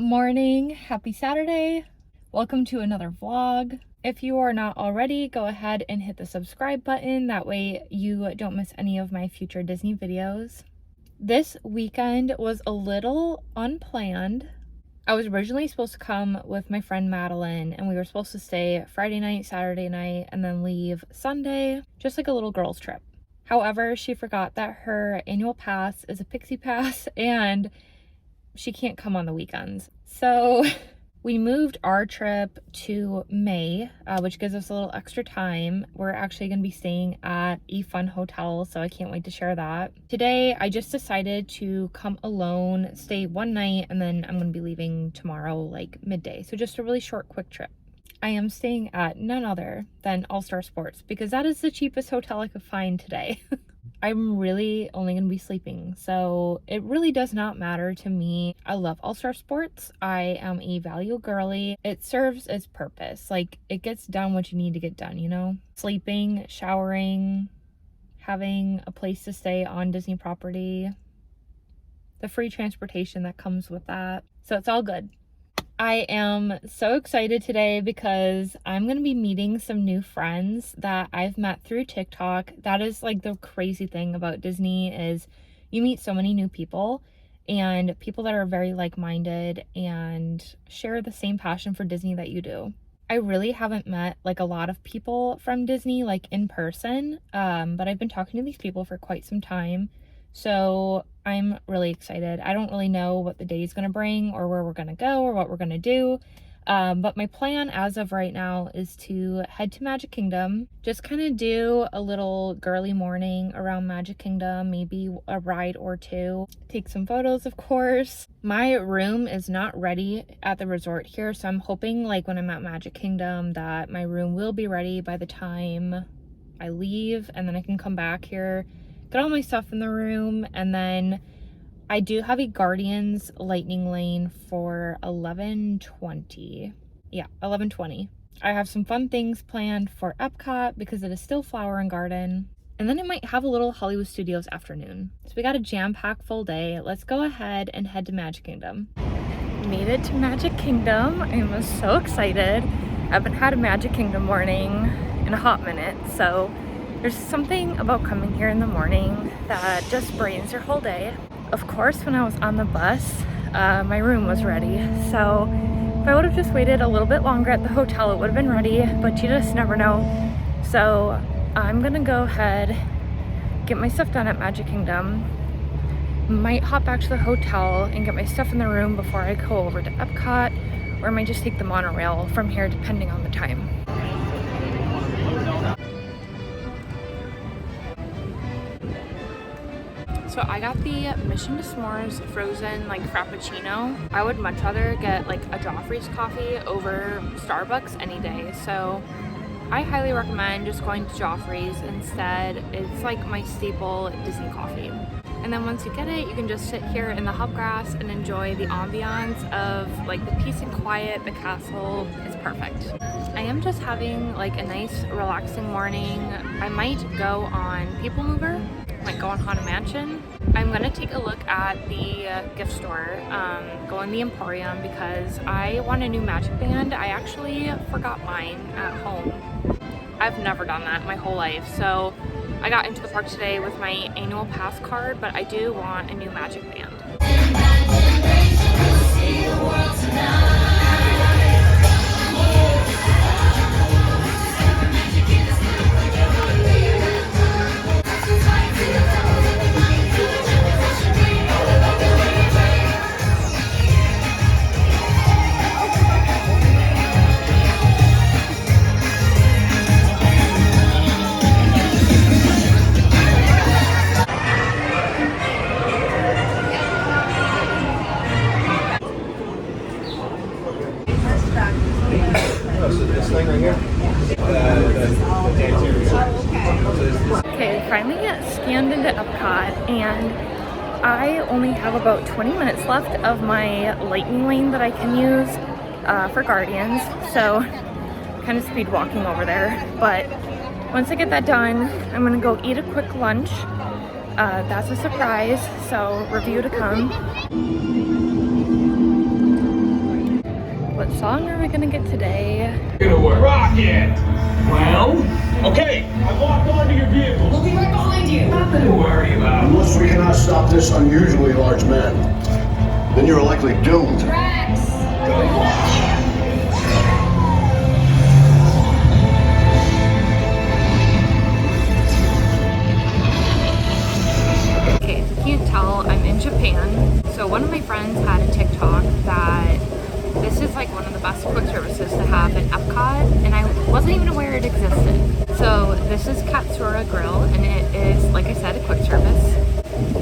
morning, happy Saturday. Welcome to another vlog. If you are not already, go ahead and hit the subscribe button. That way you don't miss any of my future Disney videos. This weekend was a little unplanned. I was originally supposed to come with my friend Madeline, and we were supposed to stay Friday night, Saturday night, and then leave Sunday, just like a little girls trip. However, she forgot that her annual pass is a Pixie Pass and she can't come on the weekends. So we moved our trip to May, which gives us a little extra time. We're actually going to be staying at a fun hotel, so I can't wait to share that. Today, I just decided to come alone, stay one night, and then I'm going to be leaving tomorrow, like midday. So just a really short, quick trip. I am staying at none other than All-Star Sports because that is the cheapest hotel I could find today. I'm really only going to be sleeping, so it really does not matter to me. I love All-Star Sports. I am a value girly. It serves its purpose. Like, it gets done what you need to get done, you know? Sleeping, showering, having a place to stay on Disney property, the free transportation that comes with that. So it's all good. I am so excited today because I'm going to be meeting some new friends that I've met through TikTok. That is like the crazy thing about Disney is you meet so many new people and people that are very like-minded and share the same passion for Disney that you do. I really haven't met like a lot of people from Disney like in person, but I've been talking to these people for quite some time. So I'm really excited. I don't really know what the day is going to bring or where we're going to go or what we're going to do. But my plan as of right now is to head to Magic Kingdom, just kind of do a little girly morning around Magic Kingdom, maybe a ride or two, take some photos, of course. My room is not ready at the resort here, so I'm hoping like when I'm at Magic Kingdom that my room will be ready by the time I leave, and then I can come back here, get all my stuff in the room, and then I do have a Guardians Lightning Lane for 11:20. Yeah, 11:20. I have some fun things planned for Epcot because it is still Flower and Garden. And then I might have a little Hollywood Studios afternoon. So we got a jam-packed full day. Let's go ahead and head to Magic Kingdom. Made it to Magic Kingdom. I am so excited. I haven't had a Magic Kingdom morning in a hot minute, so there's something about coming here in the morning that just brightens your whole day. Of course, when I was on the bus, my room was ready. So if I would have just waited a little bit longer at the hotel, it would have been ready, but you just never know. So I'm gonna go ahead, get my stuff done at Magic Kingdom, might hop back to the hotel and get my stuff in the room before I go over to Epcot, or I might just take the monorail from here depending on the time. So I got the Mission to S'mores frozen like Frappuccino. I would much rather get like a Joffrey's coffee over Starbucks any day. So I highly recommend just going to Joffrey's instead. It's like my staple Disney coffee. And then once you get it, you can just sit here in the hubgrass and enjoy the ambiance of like the peace and quiet. The castle is perfect. I am just having like a nice relaxing morning. I might go on People Mover, might go on Haunted Mansion. I'm gonna take a look at the gift store, go in the Emporium because I want a new Magic Band. I actually forgot mine at home. I've never done that my whole life, so I got into the park today with my annual pass card, but I do want a new Magic Band. Okay, finally scanned into Epcot, and I only have about 20 minutes left of my Lightning Lane that I can use for Guardians, so kind of speed walking over there. But once I get that done, I'm gonna go eat a quick lunch. That's a surprise, so review to come. what song are we gonna get today? Gonna work. Rock it! Well, okay, I walked onto your vehicle. We'll be right behind you. Nothing to worry about. Unless we cannot stop this unusually large man, then you're likely doomed. Rex! Okay, if you can't tell, I'm in Japan. So one of my friends had a TikTok that this is like one of the best quick services to have in Epcot, and I wasn't even aware it existed. So this is Katsura Grill, and it is, like I said, a quick service.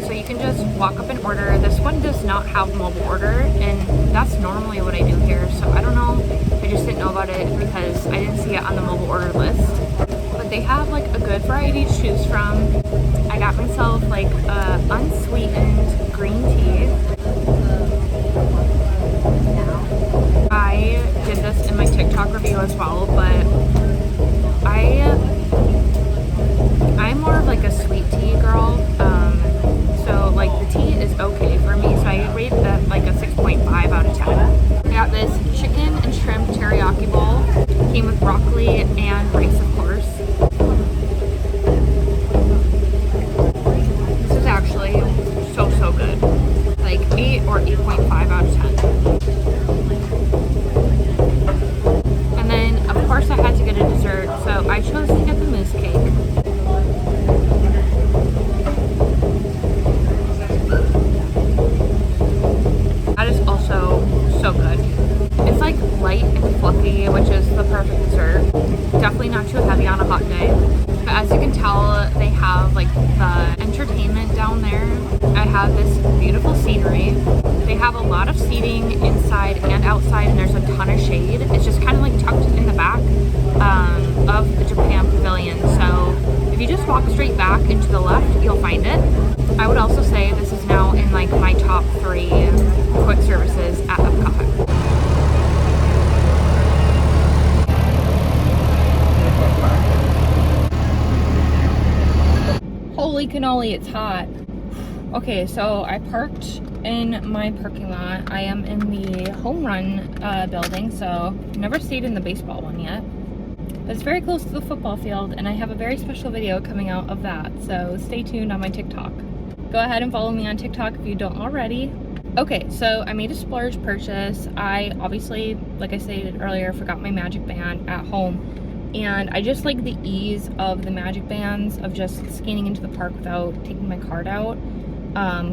So you can just walk up and order. This one does not have mobile order, and that's normally what I do here. So I don't know, I just didn't know about it because I didn't see it on the mobile order list. But they have like a good variety to choose from. I got myself like a unsweetened green tea. I did this in my TikTok review as well, but I'm more of like a sweet tea girl. So like the tea is okay for me. So I rate that like a 6.5 out of 10. I got this chicken and shrimp teriyaki bowl. Came with broccoli and rice, of course. This is actually so good. Like 8 or 8.5 out of 10. And then of course I had to get a dessert, so I chose to get the mousse cake. That is also so good. It's like light and fluffy, which is the perfect dessert. Definitely not too heavy on a hot day. But as you can tell, they have like the entertainment down there. I have this beautiful scenery. They have a lot of seating inside and outside, and there's a ton of shade. It's just kind of like tucked in the back of the Japan Pavilion. So if you just walk straight back and to the left, you'll find it. I would also say this is now in like my top 3 quick services at Epcot. Holy cannoli, it's hot. Okay, so I parked in my parking lot. I am in the home run building, so never stayed in the baseball one yet. But it's very close to the football field, and I have a very special video coming out of that, so stay tuned on my TikTok. Go ahead and follow me on TikTok if you don't already. Okay, so I made a splurge purchase. I obviously, like I stated earlier, forgot my magic band at home. And I just like the ease of the magic bands of just scanning into the park without taking my card out,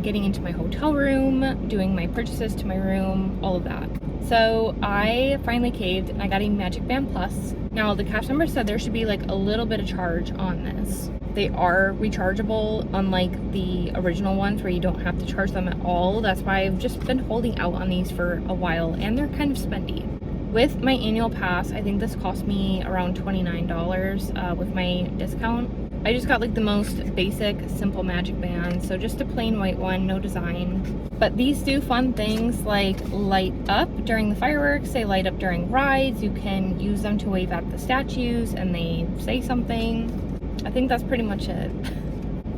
getting into my hotel room, doing my purchases to my room, all of that. So I finally caved and I got a Magic Band Plus. Now the cast member said there should be like a little bit of charge on this. They are rechargeable, unlike the original ones where you don't have to charge them at all. That's why I've just been holding out on these for a while, and they're kind of spendy. With my annual pass, I think this cost me around $29 with my discount. I just got like the most basic, simple magic band, so just a plain white one, no design. But these do fun things like light up during the fireworks, they light up during rides, you can use them to wave at the statues and they say something. I think that's pretty much it.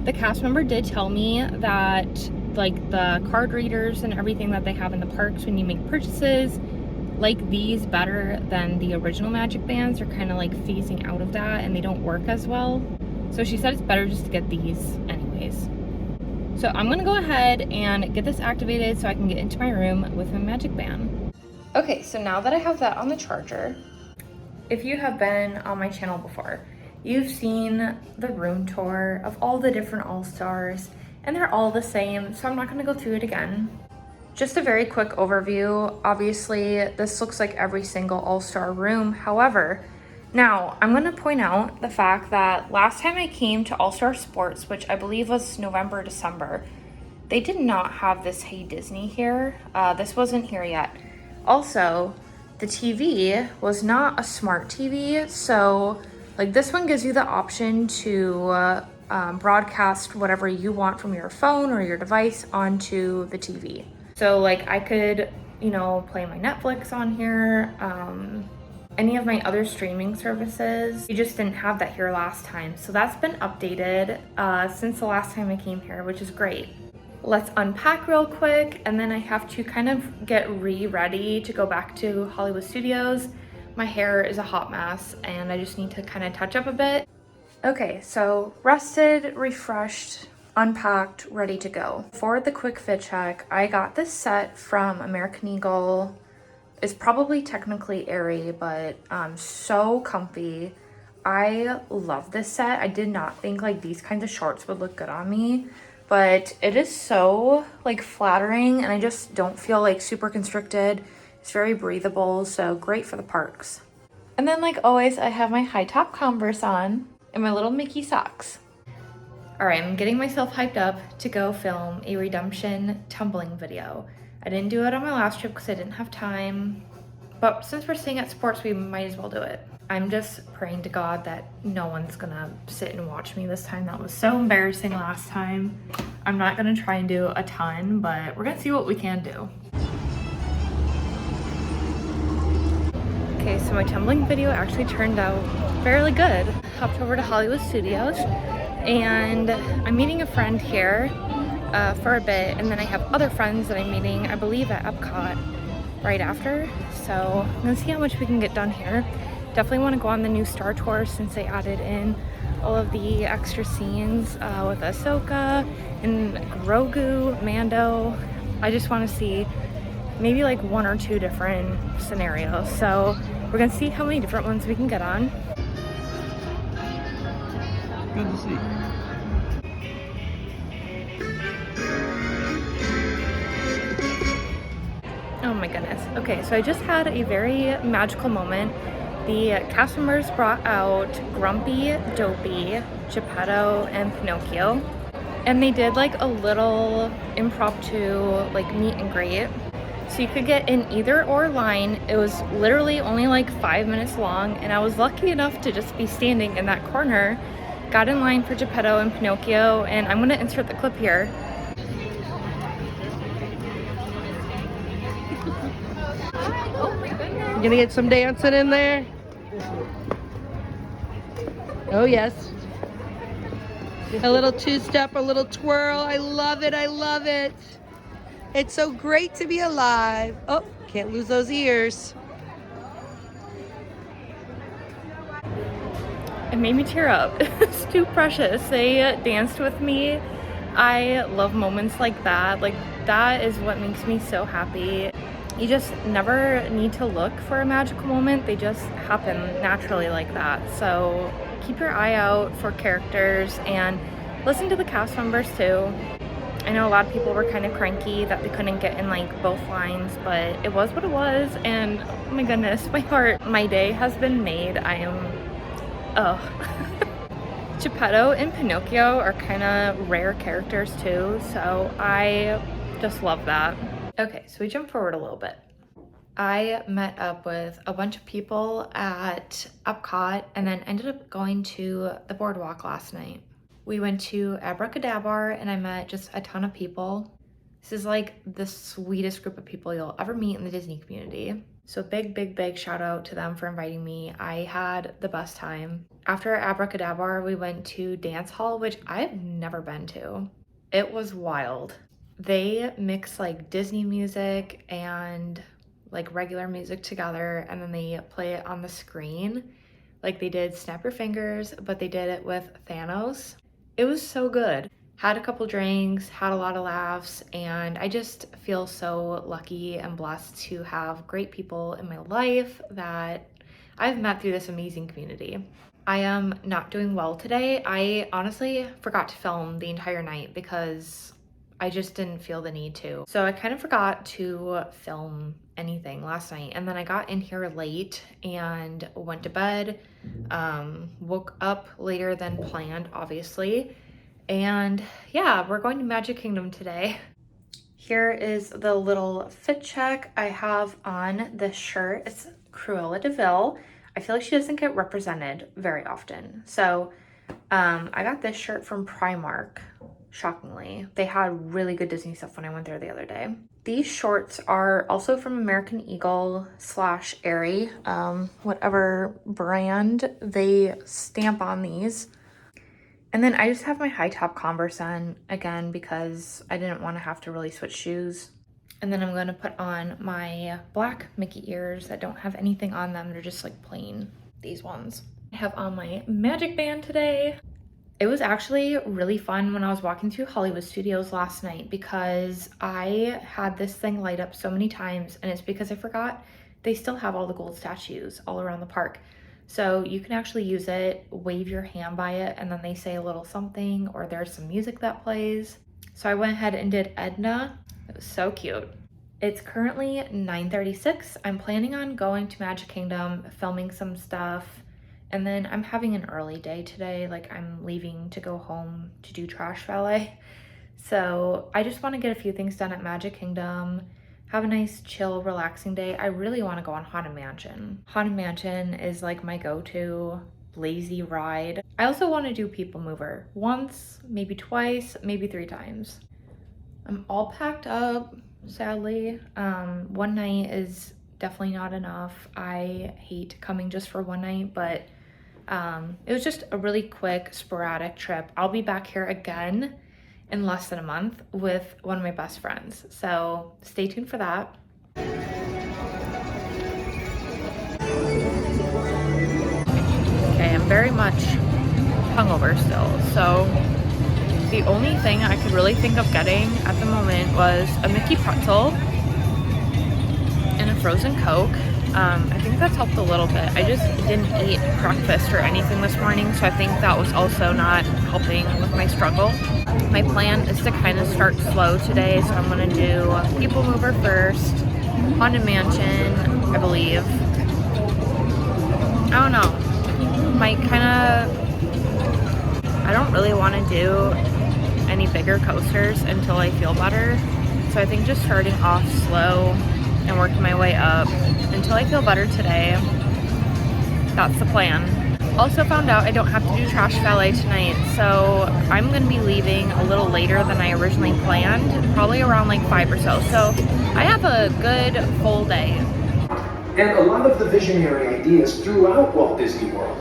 The cast member did tell me that like the card readers and everything that they have in the parks when you make purchases, like these better than the original magic bands. Are kind of like phasing out of that and they don't work as well. So she said it's better just to get these anyways. So I'm gonna go ahead and get this activated so I can get into my room with my magic band. Okay, so now that I have that on the charger, if you have been on my channel before, you've seen the room tour of all the different all-stars, and they're all the same, so I'm not gonna go through it again. Just a very quick overview. Obviously, this looks like every single all-star room. However, now I'm gonna point out the fact that last time I came to All-Star Sports, which I believe was November, December, they did not have this Hey Disney here. This wasn't here yet. Also, the TV was not a smart TV, so like this one gives you the option to broadcast whatever you want from your phone or your device onto the TV. So like I could, you know, play my Netflix on here, any of my other streaming services. You just didn't have that here last time. So that's been updated since the last time I came here, which is great. let's unpack real quick, and then I have to kind of get ready to go back to Hollywood Studios. My hair is a hot mess and I just need to kind of touch up a bit. Okay, so rested, refreshed, unpacked, ready to go. For the quick fit check, I got this set from American Eagle. It's probably technically Aerie, but so comfy. I love this set. I did not think like these kinds of shorts would look good on me, but it is so like flattering and I just don't feel like super constricted. It's very breathable, so great for the parks. And then like always, I have my high top Converse on and my little Mickey socks. All right, I'm getting myself hyped up to go film a redemption tumbling video. I didn't do it on my last trip because I didn't have time, but since we're staying at Sports, we might as well do it. I'm just praying to God that no one's gonna sit and watch me this time. That was so embarrassing last time. I'm not gonna try and do a ton, but we're gonna see what we can do. Okay, so my tumbling video actually turned out fairly good. Hopped over to Hollywood Studios and I'm meeting a friend here for a bit, and then I have other friends that I'm meeting, I believe at Epcot right after. So I'm gonna see how much we can get done here. Definitely want to go on the new Star Tour since they added in all of the extra scenes with Ahsoka and Grogu, Mando. I just want to see maybe like 1 or 2 different scenarios. So we're gonna see how many different ones we can get on. Good to see. Oh my goodness. Okay, so I just had a very magical moment. The cast members brought out Grumpy, Dopey, Geppetto, and Pinocchio. And they did like a little impromptu like meet and greet. So you could get in either or line. It was literally only like 5 minutes long, and I was lucky enough to just be standing in that corner. Got in line for Geppetto and Pinocchio, and I'm gonna insert the clip here. You gonna get some dancing in there? Oh yes. A little two-step, a little twirl. I love it, I love it. It's so great to be alive. Oh, can't lose those ears. It made me tear up. It's too precious. They danced with me. I love moments like that. Like, that is what makes me so happy. You just never need to look for a magical moment. They just happen naturally like that. So keep your eye out for characters and listen to the cast members too. I know a lot of people were kind of cranky that they couldn't get in like both lines, but it was what it was. And oh my goodness, my day has been made. I am, Geppetto and Pinocchio are kind of rare characters too, so I just love that. Okay, so we jump forward a little bit. I met up with a bunch of people at Epcot and then ended up going to the boardwalk last night. We went to Abracadabra and I met just a ton of people. This is like the sweetest group of people you'll ever meet in the Disney community. So big shout out to them for inviting me. I had the best time. After Abracadabra, we went to Dance Hall, which I've never been to. It was wild. They mix like Disney music and like regular music together, and then they play it on the screen. Like they did Snap Your Fingers, but they did it with Thanos. It was so good. Had a couple drinks, had a lot of laughs, and I just feel so lucky and blessed to have great people in my life that I've met through this amazing community. I am not doing well today. I honestly forgot to film the entire night because I just didn't feel the need to. So I kind of forgot to film anything last night, and then I got in here late and went to bed, woke up later than planned, obviously. And yeah, we're going to Magic Kingdom today. Here is the little fit check. I have on this shirt. It's Cruella de Vil. I feel like she doesn't get represented very often. So I got this shirt from Primark, shockingly. They had really good Disney stuff when I went there the other day. These shorts are also from American Eagle / Aerie, whatever brand they stamp on these. And then I just have my high top Converse on again because I didn't want to have to really switch shoes. And then I'm going to put on my black Mickey ears that don't have anything on them. They're just like plain, these ones. I have on my magic band today. It was actually really fun when I was walking through Hollywood Studios last night because I had this thing light up so many times, and it's because I forgot they still have all the gold statues all around the park. So you can actually use it, wave your hand by it, and then they say a little something, or there's some music that plays. So I went ahead and did Edna. It was so cute. It's currently 9:36. I'm planning on going to Magic Kingdom, filming some stuff, and then I'm having an early day today. Like, I'm leaving to go home to do trash valet. So I just want to get a few things done at Magic Kingdom, have a nice, chill, relaxing day. I really want to go on Haunted Mansion. Haunted Mansion is like my go-to lazy ride. I also want to do People Mover once, maybe twice, maybe 3 times. I'm all packed up, sadly. One night is definitely not enough. I hate coming just for one night, but it was just a really quick, sporadic trip. I'll be back here again in less than a month with one of my best friends. So stay tuned for that. Okay, I'm very much hungover still. So the only thing I could really think of getting at the moment was a Mickey pretzel and a frozen Coke. I think that's helped a little bit. I just didn't eat breakfast or anything this morning, so I think that was also not helping with my struggle. My plan is to kind of start slow today, so I'm gonna do People Mover first, Haunted Mansion, I believe. I don't know. I don't really want to do any bigger coasters until I feel better. So I think just starting off slow and working my way up until I feel better today. That's the plan. Also found out I don't have to do trash valet tonight, so I'm gonna be leaving a little later than I originally planned, probably around like 5 or so. So I have a good full day. And a lot of the visionary ideas throughout Walt Disney World.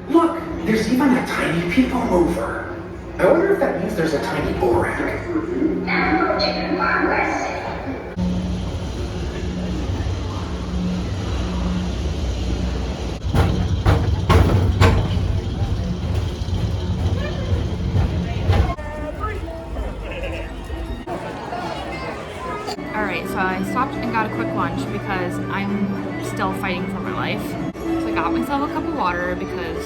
Look, there's even a tiny People Mover. I wonder if that means there's a tiny Borak. Alright, so I stopped and got a quick lunch because I'm still fighting for my life. So I got myself a cup of water because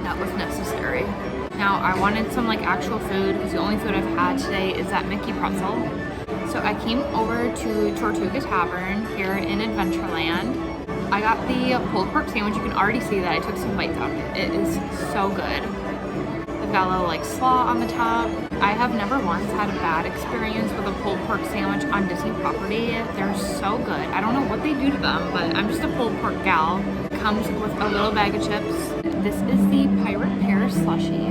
that was necessary. Now I wanted some like actual food because the only food I've had today is that Mickey pretzel. So I came over to Tortuga Tavern here in Adventureland. I got the pulled pork sandwich. You can already see that I took some bites out of it. It is so good. I've got a little like slaw on the top. I have never once had a bad experience with a pulled pork sandwich on Disney property. They're so good. I don't know what they do to them, but I'm just a pulled pork gal. It comes with a little bag of chips. This is the Pirate Pear Slushie.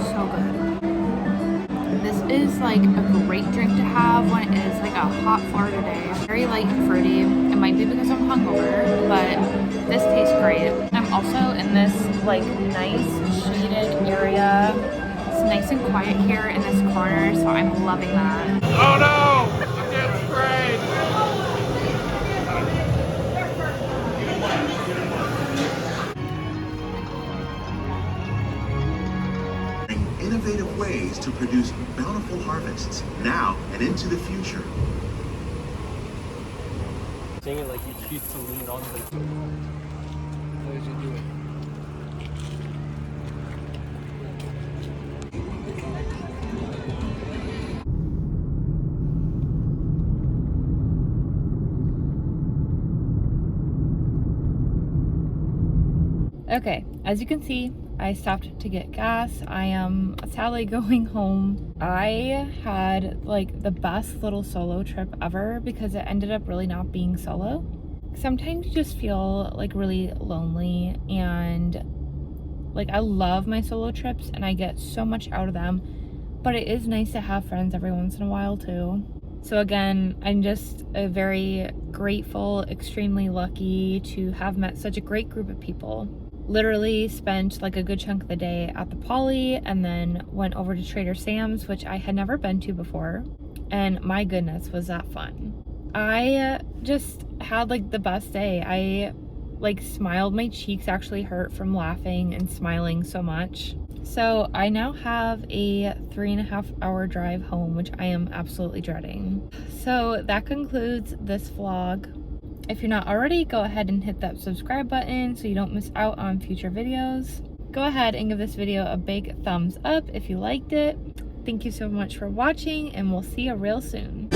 So good. This is like a great drink to have when it is like a hot Florida day. Very light and fruity. It might be because I'm hungover, but this tastes great. I'm also in this like nice shaded area. It's nice and quiet here in this corner, so I'm loving that. Oh no! I'm getting sprayed! Innovative ways to produce bountiful harvests now and into the future. Saying it like you choose to lean on the. How did you do it? Okay, as you can see, I stopped to get gas. I am sadly going home. I had like the best little solo trip ever because it ended up really not being solo. Sometimes you just feel like really lonely, and like I love my solo trips and I get so much out of them, but it is nice to have friends every once in a while too. So again, I'm just very grateful, extremely lucky to have met such a great group of people. Literally spent like a good chunk of the day at the Poly and then went over to Trader Sam's, which I had never been to before. And my goodness, was that fun. I just had like the best day. I like smiled. My cheeks actually hurt from laughing and smiling so much. So I now have a 3.5-hour drive home, which I am absolutely dreading. So that concludes this vlog. If you're not already, go ahead and hit that subscribe button so you don't miss out on future videos. Go ahead and give this video a big thumbs up if you liked it. Thank you so much for watching, and we'll see you real soon.